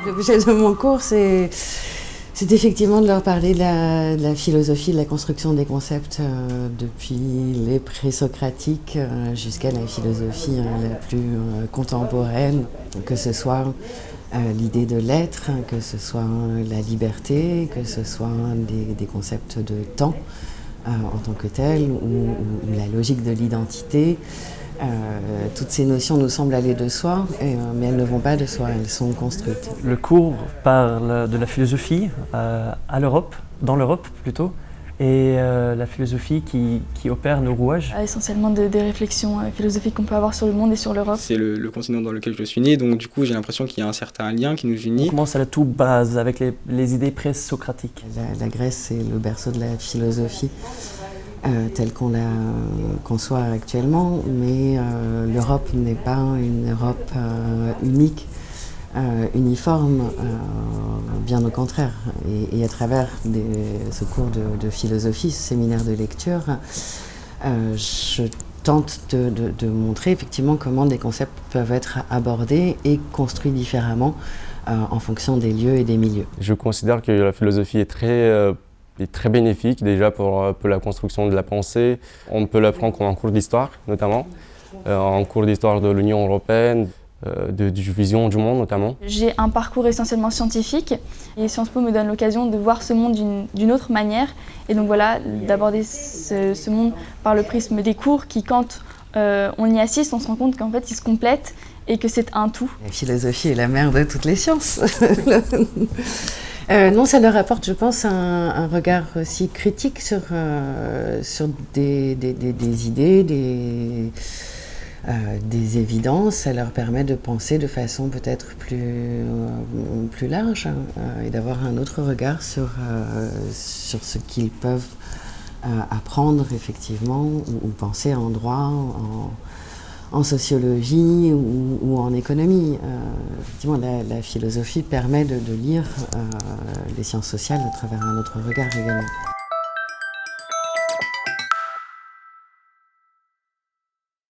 L'objet de mon cours, c'est effectivement de leur parler de la philosophie, de la construction des concepts depuis les présocratiques jusqu'à la philosophie la plus contemporaine, que ce soit l'idée de l'être, que ce soit la liberté, que ce soit des concepts de temps en tant que tel, ou la logique de l'identité. Toutes ces notions nous semblent aller de soi, mais elles ne vont pas de soi, elles sont construites. Le cours parle de la philosophie dans l'Europe plutôt, et la philosophie qui opère nos rouages. Essentiellement des réflexions philosophiques qu'on peut avoir sur le monde et sur l'Europe. C'est le continent dans lequel je suis né, donc du coup j'ai l'impression qu'il y a un certain lien qui nous unit. On commence à la toute base avec les idées présocratiques. La Grèce, c'est le berceau de la philosophie. Telle qu'on la conçoit actuellement, mais l'Europe n'est pas une Europe unique, uniforme, bien au contraire. Et à travers ce cours de philosophie, ce séminaire de lecture, je tente de montrer effectivement comment des concepts peuvent être abordés et construits différemment en fonction des lieux et des milieux. Je considère que la philosophie est très bénéfique déjà pour la construction de la pensée. On peut l'apprendre en cours d'histoire notamment, en cours d'histoire de l'Union européenne, de vision du monde notamment. J'ai un parcours essentiellement scientifique et Sciences Po me donne l'occasion de voir ce monde d'une autre manière et donc voilà, d'aborder ce monde par le prisme des cours qui, quand on y assiste, on se rend compte qu'en fait ils se complètent et que c'est un tout. La philosophie est la mère de toutes les sciences. Non, ça leur apporte, je pense, un regard aussi critique sur des idées, des évidences. Ça leur permet de penser de façon peut-être plus large et d'avoir un autre regard sur ce qu'ils peuvent apprendre effectivement ou penser en droit, en sociologie ou en économie. Effectivement, la philosophie permet de lire les sciences sociales à travers un autre regard également.